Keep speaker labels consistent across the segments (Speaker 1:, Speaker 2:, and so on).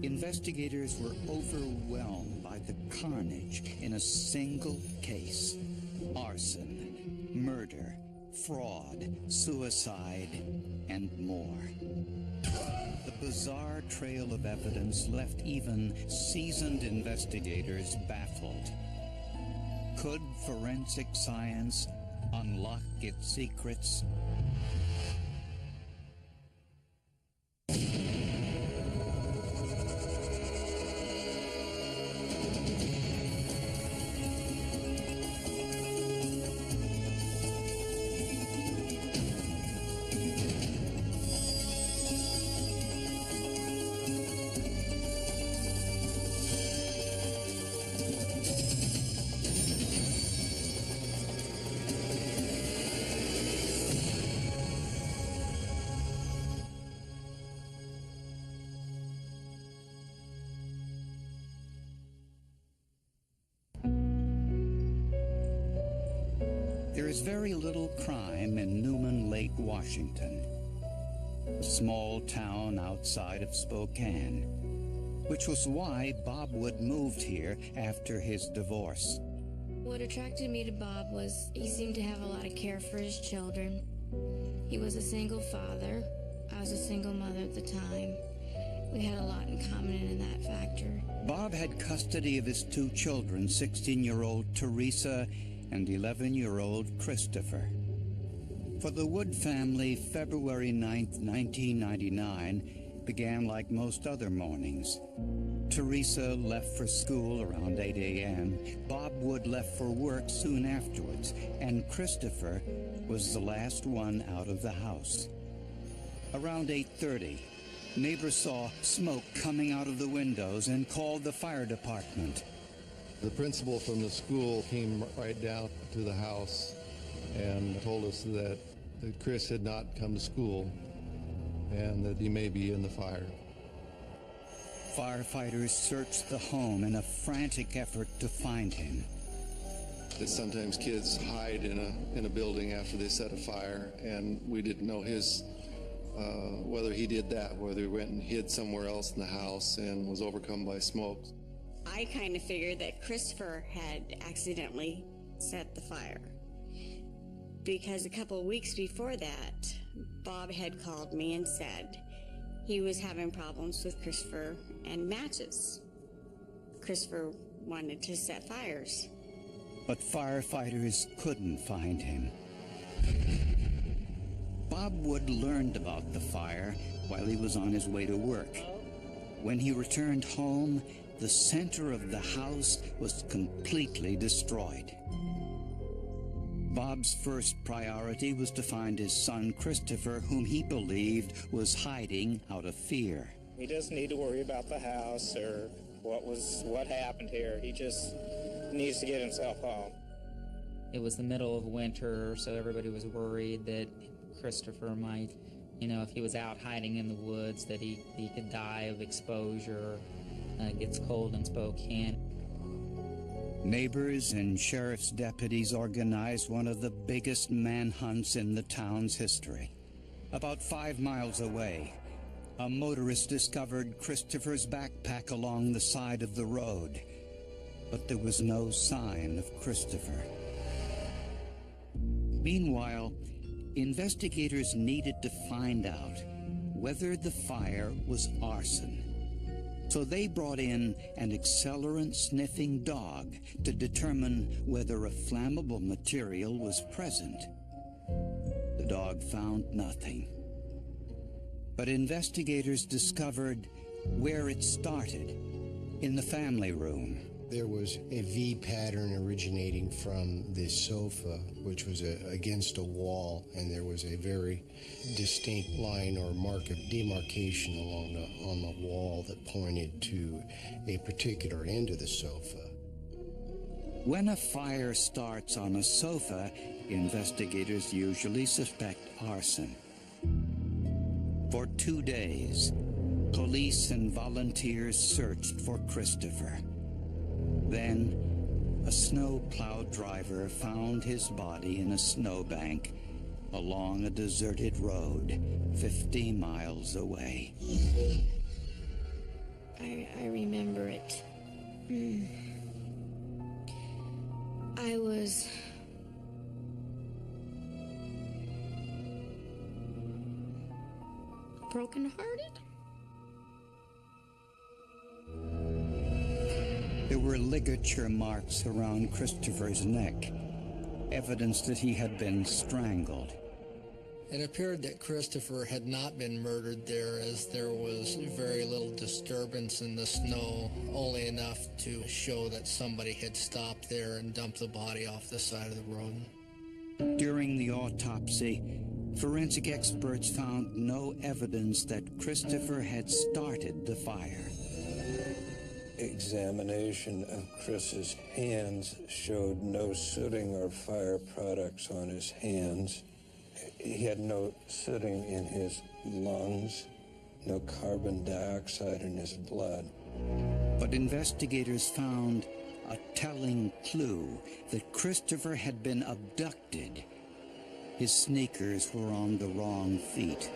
Speaker 1: Investigators were overwhelmed by the carnage in a single case: arson, murder, fraud, suicide, and more. The bizarre trail of evidence left even seasoned investigators baffled. Could forensic science unlock its secrets? There is very little crime in Newman Lake, Washington, a small town outside of Spokane, which was why Bob Wood moved here after his divorce.
Speaker 2: What attracted me to Bob was he seemed to have a lot of care for his children. He was a single father. I was a single mother at the time. We had a lot in common in that factor.
Speaker 1: Bob had custody of his two children, 16-year-old Teresa and 11-year-old Christopher. For the Wood family, February 9th, 1999 began like most other mornings. Teresa left for school around 8 a.m. Bob Wood left for work soon afterwards, and Christopher was the last one out of the house. Around 8:30, neighbors saw smoke coming out of the windows and called the fire department.
Speaker 3: The principal from the school came right down to the house and told us that Chris had not come to school and that he may be in the fire.
Speaker 1: Firefighters searched the home in a frantic effort to find him.
Speaker 3: That sometimes kids hide in a building after they set a fire, and we didn't know whether he did that, whether he went and hid somewhere else in the house and was overcome by smoke.
Speaker 4: I kind of figured that Christopher had accidentally set the fire, because a couple of weeks before that, Bob had called me and said he was having problems with Christopher and matches. Christopher wanted to set fires.
Speaker 1: But firefighters couldn't find him. Bob Wood learned about the fire while he was on his way to work. When he returned home, the center of the house was completely destroyed. Bob's first priority was to find his son Christopher, whom he believed was hiding out of fear.
Speaker 5: He doesn't need to worry about the house or what happened here. He just needs to get himself home.
Speaker 6: It was the middle of winter, so everybody was worried that Christopher might, if he was out hiding in the woods, that he could die of exposure. It gets cold in Spokane.
Speaker 1: Neighbors and sheriff's deputies organized one of the biggest manhunts in the town's history. About 5 miles away, a motorist discovered Christopher's backpack along the side of the road, but there was no sign of Christopher. Meanwhile, investigators needed to find out whether the fire was arson. So they brought in an accelerant-sniffing dog to determine whether a flammable material was present. The dog found nothing. But investigators discovered where it started, in the family room.
Speaker 7: There was a V pattern originating from this sofa, which was against a wall, and there was a very distinct line or mark of demarcation on the wall that pointed to a particular end of the sofa.
Speaker 1: When a fire starts on a sofa, investigators usually suspect arson. For 2 days, police and volunteers searched for Christopher. Then, a snow-plowed driver found his body in a snowbank along a deserted road 50 miles away.
Speaker 2: I I remember it. I was brokenhearted.
Speaker 1: There were ligature marks around Christopher's neck, evidence that he had been strangled.
Speaker 8: It appeared that Christopher had not been murdered there, as there was very little disturbance in the snow, only enough to show that somebody had stopped there and dumped the body off the side of the road.
Speaker 1: During the autopsy, forensic experts found no evidence that Christopher had started the fire.
Speaker 9: Examination of Chris's hands showed no sooting or fire products on his hands. He had no sooting in his lungs, no carbon dioxide in his blood.
Speaker 1: But investigators found a telling clue that Christopher had been abducted. His sneakers were on the wrong feet.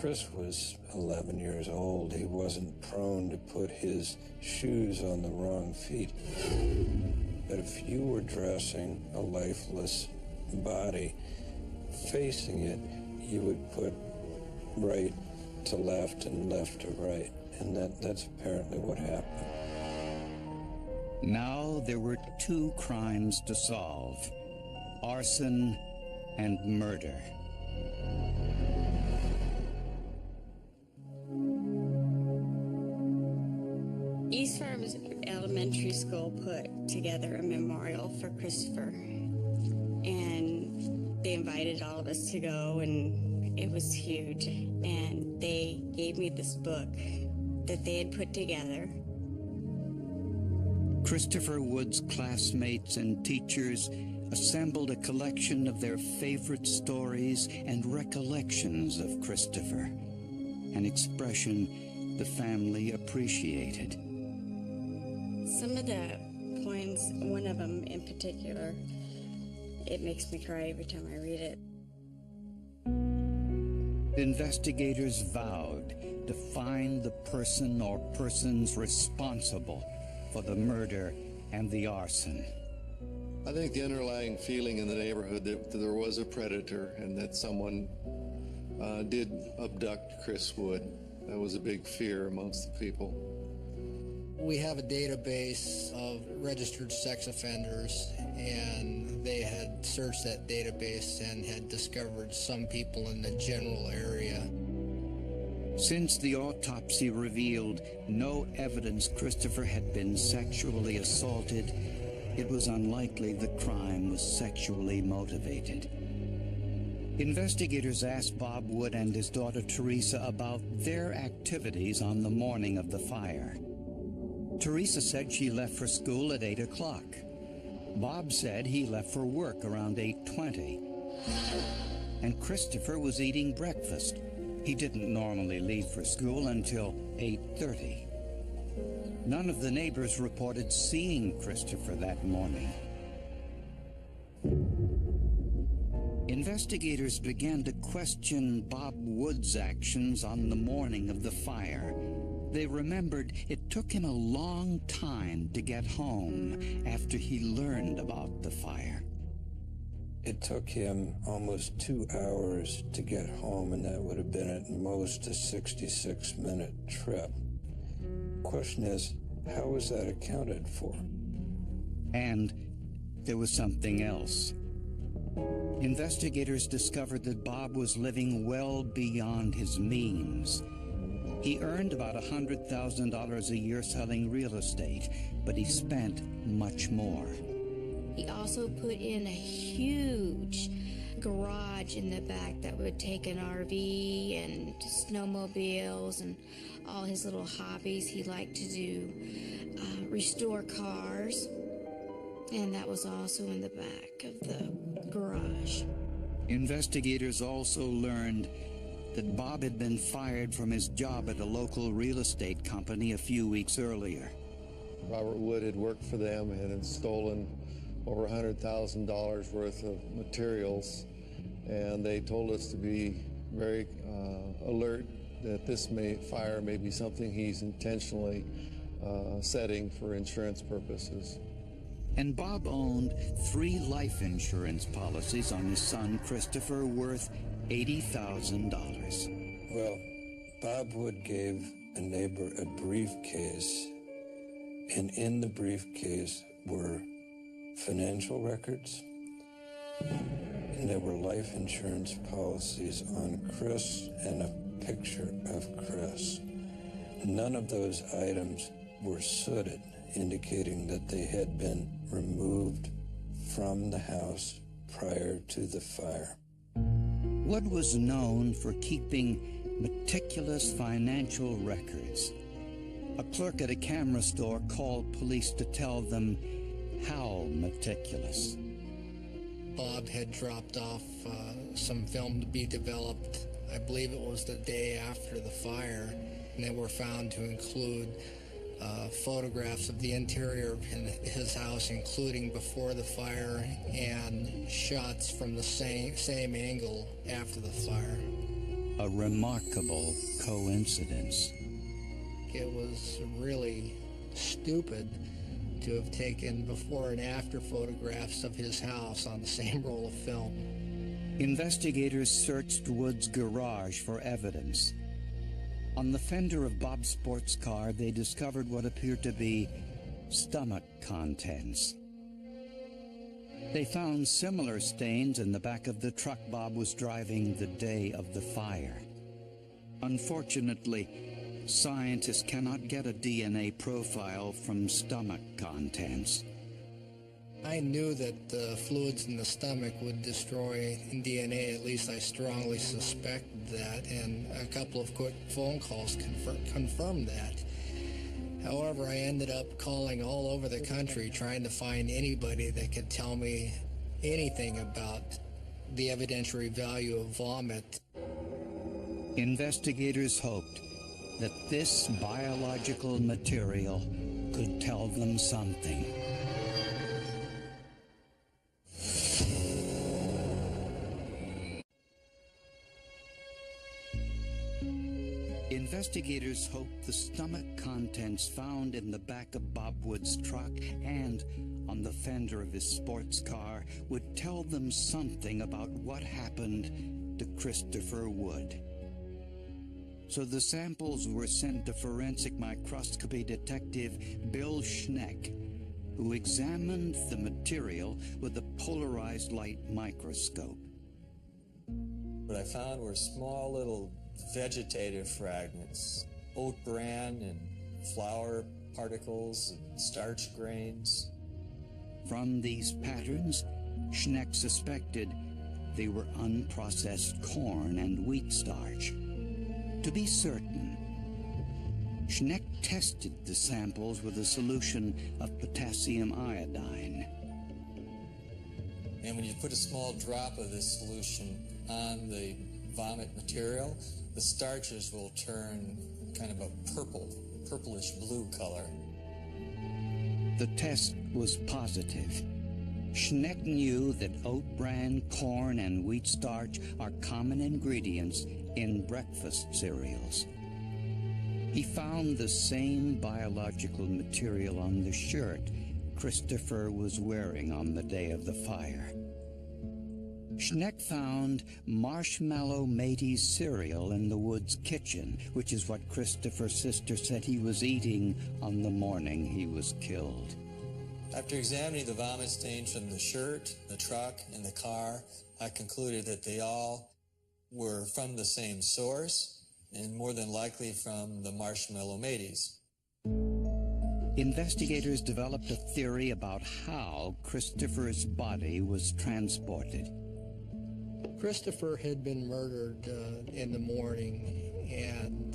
Speaker 9: Chris was 11 years old. He wasn't prone to put his shoes on the wrong feet. But if you were dressing a lifeless body, facing it, you would put right to left and left to right. And that's apparently what happened.
Speaker 1: Now there were two crimes to solve: arson and murder.
Speaker 4: East Farms Elementary School put together a memorial for Christopher, and they invited all of us to go, and it was huge. And they gave me this book that they had put together.
Speaker 1: Christopher Wood's classmates and teachers assembled a collection of their favorite stories and recollections of Christopher, an expression the family appreciated.
Speaker 4: Some of the poems, one of them in particular, it makes me cry every time I read it.
Speaker 1: Investigators vowed to find the person or persons responsible for the murder and the arson.
Speaker 3: I think the underlying feeling in the neighborhood that there was a predator and that someone did abduct Chris Wood. That was a big fear amongst the people.
Speaker 8: We have a database of registered sex offenders, and they had searched that database and had discovered some people in the general area.
Speaker 1: Since the autopsy revealed no evidence Christopher had been sexually assaulted, it was unlikely the crime was sexually motivated. Investigators asked Bob Wood and his daughter Teresa about their activities on the morning of the fire. Teresa said she left for school at 8 o'clock. Bob said he left for work around 8:20. And Christopher was eating breakfast. He didn't normally leave for school until 8:30. None of the neighbors reported seeing Christopher that morning. Investigators began to question Bob Wood's actions on the morning of the fire. They remembered it took him a long time to get home after he learned about the fire.
Speaker 9: It took him almost 2 hours to get home, and that would have been at most a 66-minute trip. Question is, how was that accounted for?
Speaker 1: And there was something else. Investigators discovered that Bob was living well beyond his means. He earned about $100,000 a year selling real estate, but he spent much more.
Speaker 2: He also put in a huge garage in the back that would take an RV and snowmobiles and all his little hobbies. He liked to do restore cars, and that was also in the back of the garage.
Speaker 1: Investigators also learned that Bob had been fired from his job at a local real estate company a few weeks earlier.
Speaker 3: Robert Wood had worked for them and had stolen over $100,000 worth of materials, and they told us to be very alert that this fire may be something he's intentionally setting for insurance purposes.
Speaker 1: And Bob owned 3 life insurance policies on his son Christopher worth $80,000.
Speaker 9: Well, Bob Wood gave a neighbor a briefcase, and in the briefcase were financial records, and there were life insurance policies on Chris and a picture of Chris. None of those items were sooted, indicating that they had been removed from the house prior to the fire.
Speaker 1: Wood was known for keeping meticulous financial records. A clerk at a camera store called police to tell them how meticulous.
Speaker 8: Bob had dropped off some film to be developed. I believe it was the day after the fire, and they were found to include photographs of the interior of his house, including before the fire, and shots from the same angle after the fire.
Speaker 1: A remarkable coincidence.
Speaker 8: It was really stupid to have taken before and after photographs of his house on the same roll of film.
Speaker 1: Investigators searched Wood's garage for evidence. On the fender of Bob's sports car, they discovered what appeared to be stomach contents. They found similar stains in the back of the truck Bob was driving the day of the fire. Unfortunately, scientists cannot get a DNA profile from stomach contents.
Speaker 8: I knew that the fluids in the stomach would destroy DNA, at least I strongly suspected that, and a couple of quick phone calls confirmed that. However, I ended up calling all over the country trying to find anybody that could tell me anything about the evidentiary value of vomit.
Speaker 1: Investigators hoped that this biological material could tell them something. Investigators hoped the stomach contents found in the back of Bob Wood's truck and on the fender of his sports car would tell them something about what happened to Christopher Wood. So the samples were sent to forensic microscopy detective Bill Schneck, who examined the material with a polarized light microscope.
Speaker 10: What I found were small little vegetative fragments, oat bran and flour particles and starch grains.
Speaker 1: From these patterns, Schneck suspected they were unprocessed corn and wheat starch. To be certain, Schneck tested the samples with a solution of potassium iodine.
Speaker 10: And when you put a small drop of this solution on the vomit material, the starches will turn kind of a purplish blue color.
Speaker 1: The test was positive. Schneck knew that oat bran, corn, and wheat starch are common ingredients in breakfast cereals. He found the same biological material on the shirt Christopher was wearing on the day of the fire. Schneck found Marshmallow Matey's cereal in the Woods kitchen, which is what Christopher's sister said he was eating on the morning he was killed.
Speaker 10: After examining the vomit stains from the shirt, the truck, and the car, I concluded that they all were from the same source, and more than likely from the Marshmallow Matey's.
Speaker 1: Investigators developed a theory about how Christopher's body was transported.
Speaker 8: Christopher had been murdered in the morning, and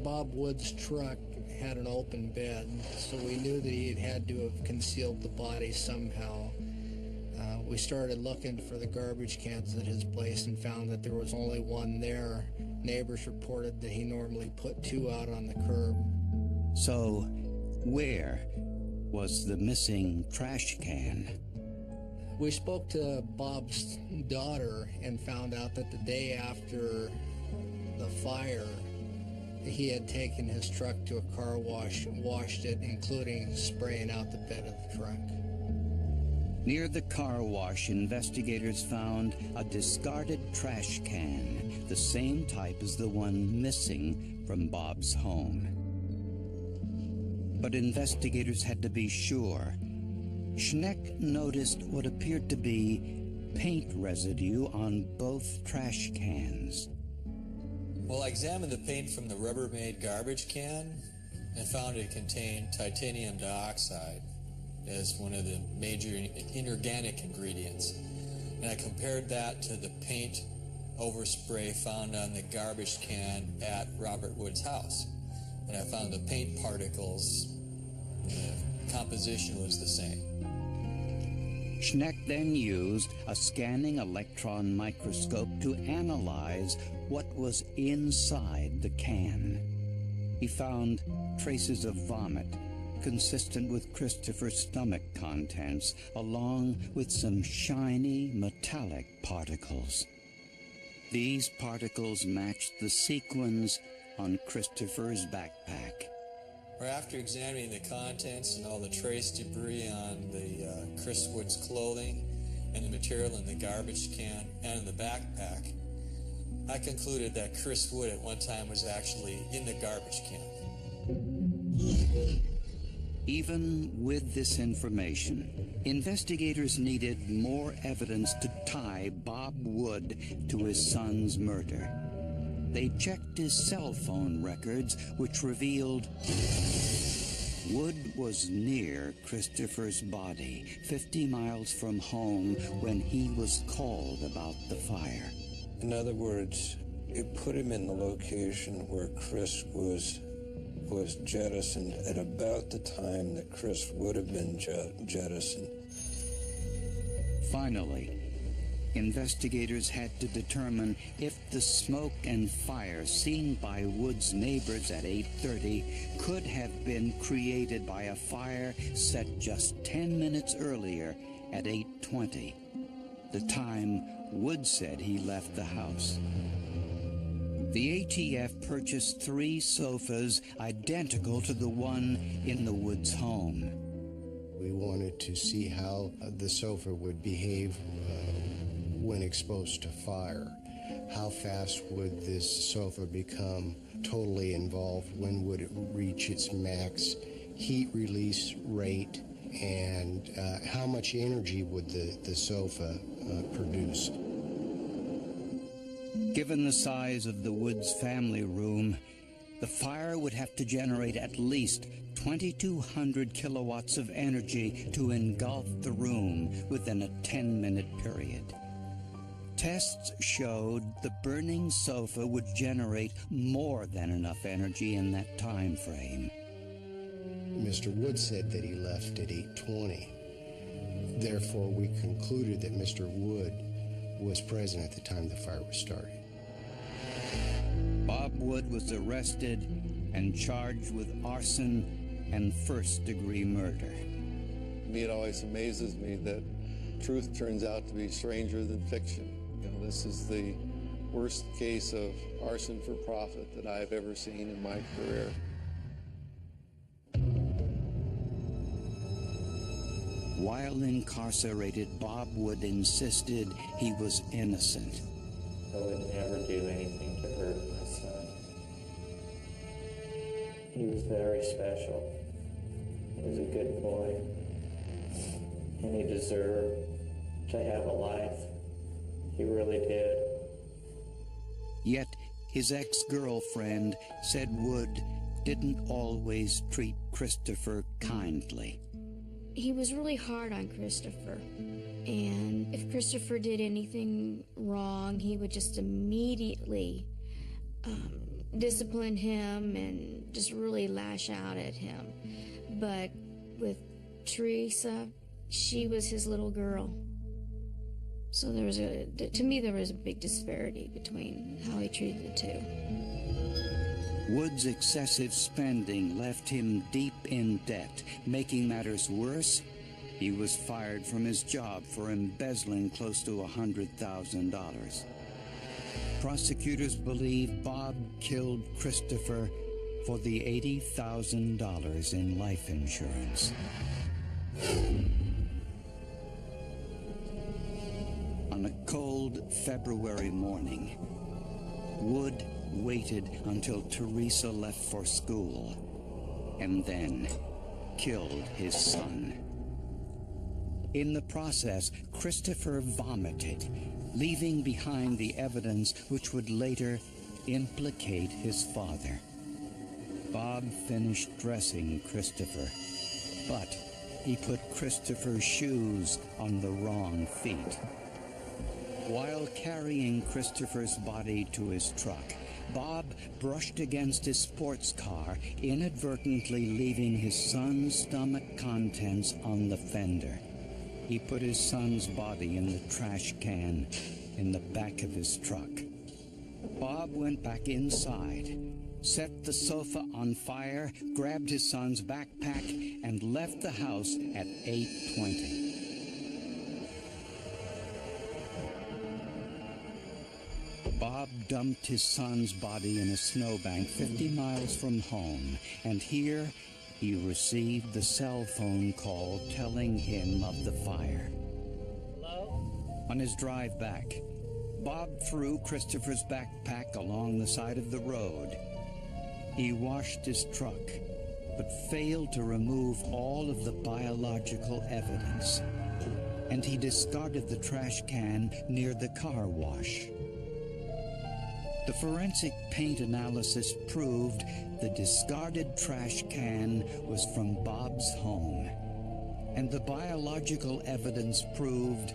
Speaker 8: Bob Wood's truck had an open bed, so we knew that he had to have concealed the body somehow. We started looking for the garbage cans at his place and found that there was only one there. Neighbors reported that he normally put 2 out on the curb.
Speaker 1: So, where was the missing trash can?
Speaker 8: We spoke to Bob's daughter and found out that the day after the fire, he had taken his truck to a car wash and washed it, including spraying out the bed of the truck.
Speaker 1: Near the car wash, investigators found a discarded trash can, the same type as the one missing from Bob's home. But investigators had to be sure. Schneck noticed what appeared to be paint residue on both trash cans.
Speaker 10: Well, I examined the paint from the Rubbermaid garbage can and found it contained titanium dioxide as one of the major inorganic ingredients. And I compared that to the paint overspray found on the garbage can at Robert Wood's house. And I found the paint particles, the composition was the same.
Speaker 1: Schneck then used a scanning electron microscope to analyze what was inside the can. He found traces of vomit, consistent with Christopher's stomach contents, along with some shiny metallic particles. These particles matched the sequins on Christopher's backpack.
Speaker 10: After examining the contents and all the trace debris on the Chris Wood's clothing and the material in the garbage can and in the backpack, I concluded that Chris Wood at one time was actually in the garbage can.
Speaker 1: Even with this information, investigators needed more evidence to tie Bob Wood to his son's murder. They checked his cell phone records, which revealed Wood was near Christopher's body, 50 miles from home, when he was called about the fire.
Speaker 9: In other words, it put him in the location where Chris was jettisoned at about the time that Chris would have been jettisoned.
Speaker 1: Finally, investigators had to determine if the smoke and fire seen by Wood's neighbors at 8:30 could have been created by a fire set just 10 minutes earlier at 8:20, the time Wood said he left the house. The ATF purchased 3 sofas identical to the one in the Woods' home.
Speaker 7: We wanted to see how the sofa would behave when exposed to fire. How fast would this sofa become totally involved? When would it reach its max heat release rate? And how much energy would the sofa produce?
Speaker 1: Given the size of the Woods family room, the fire would have to generate at least 2,200 kilowatts of energy to engulf the room within a 10-minute period. Tests showed the burning sofa would generate more than enough energy in that time frame.
Speaker 7: Mr. Wood said that he left at 8:20. Therefore, we concluded that Mr. Wood was present at the time the fire was started.
Speaker 1: Bob Wood was arrested and charged with arson and first-degree murder.
Speaker 3: It always amazes me that truth turns out to be stranger than fiction. This is the worst case of arson for profit that I've ever seen in my career.
Speaker 1: While incarcerated, Bob Wood insisted he was innocent.
Speaker 5: I would never do anything to hurt my son. He was very special. He was a good boy. And he deserved to have a life. He really did.
Speaker 1: Yet his ex-girlfriend said Wood didn't always treat Christopher kindly.
Speaker 2: He was really hard on Christopher. And if Christopher did anything wrong, he would just immediately discipline him and just really lash out at him. But with Teresa, she was his little girl. So to me, there was a big disparity between how he treated the two.
Speaker 1: Wood's excessive spending left him deep in debt. Making matters worse, he was fired from his job for embezzling close to $100,000. prosecutors believe Bob killed Christopher for the $80,000 in life insurance. On a cold February morning, Wood waited until Teresa left for school and then killed his son. In the process, Christopher vomited, leaving behind the evidence which would later implicate his father. Bob finished dressing Christopher, but he put Christopher's shoes on the wrong feet. While carrying Christopher's body to his truck, Bob brushed against his sports car, inadvertently leaving his son's stomach contents on the fender. He put his son's body in the trash can in the back of his truck. Bob went back inside, set the sofa on fire, grabbed his son's backpack, and left the house at 8:20. Bob dumped his son's body in a snowbank 50 miles from home, and here he received the cell phone call telling him of the fire.
Speaker 6: Hello?
Speaker 1: On his drive back, Bob threw Christopher's backpack along the side of the road. He washed his truck, but failed to remove all of the biological evidence, and he discarded the trash can near the car wash. The forensic paint analysis proved the discarded trash can was from Bob's home, and the biological evidence proved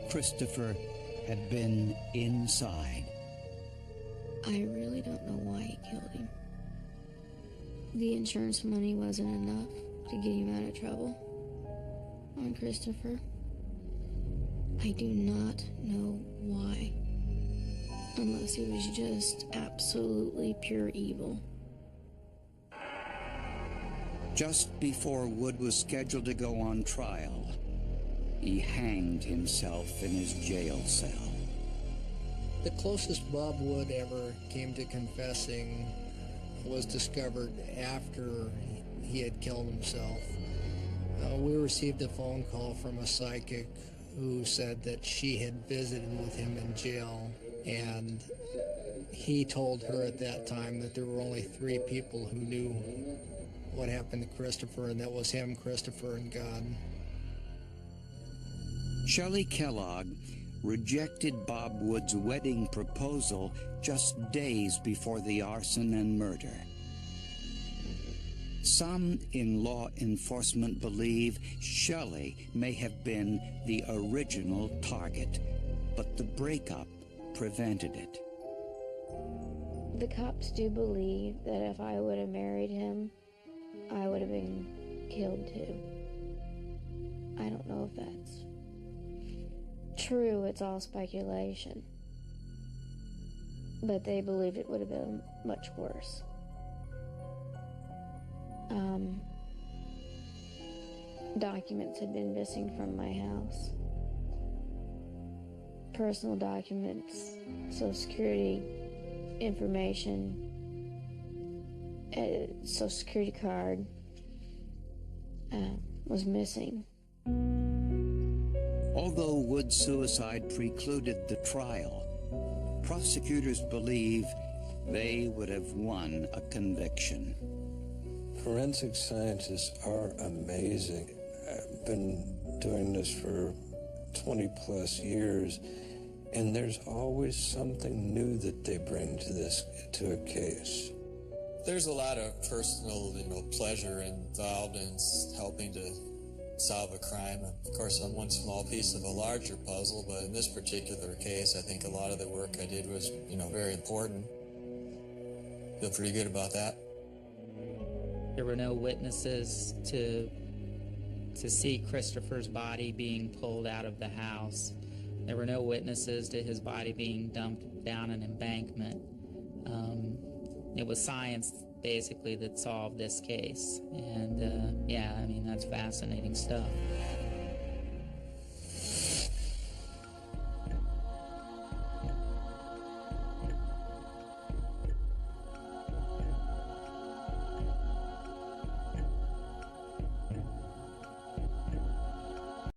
Speaker 1: Christopher had been inside.
Speaker 2: I really don't know why he killed him. The insurance money wasn't enough to get him out of trouble on Christopher. I do not know why. Unless he was just absolutely pure evil.
Speaker 1: Just before Wood was scheduled to go on trial, he hanged himself in his jail cell.
Speaker 8: The closest Bob Wood ever came to confessing was discovered after he had killed himself. We received a phone call from a psychic who said that she had visited with him in jail, and he told her at that time that there were only 3 people who knew what happened to Christopher, and that was him, Christopher, and God.
Speaker 1: Shelley Kellogg rejected Bob Wood's wedding proposal just days before the arson and murder. Some in law enforcement believe Shelley may have been the original target, but the breakup prevented it.
Speaker 2: The cops do believe that if I would have married him, I would have been killed too. I don't know if that's true, it's all speculation. But they believed it would have been much worse. Documents had been missing from my house. Personal documents, Social Security information, Social Security card was missing.
Speaker 1: Although Wood's suicide precluded the trial, prosecutors believe they would have won a conviction.
Speaker 9: Forensic scientists are amazing. I've been doing this for 20 plus years, and there's always something new that they bring to a case.
Speaker 10: There's a lot of personal, pleasure involved in helping to solve a crime. Of course, on one small piece of a larger puzzle, but in this particular case, I think a lot of the work I did was, very important. Feel pretty good about that.
Speaker 6: There were no witnesses to see Christopher's body being pulled out of the house. There were no witnesses to his body being dumped down an embankment. It was science, basically, that solved this case. And, that's fascinating stuff.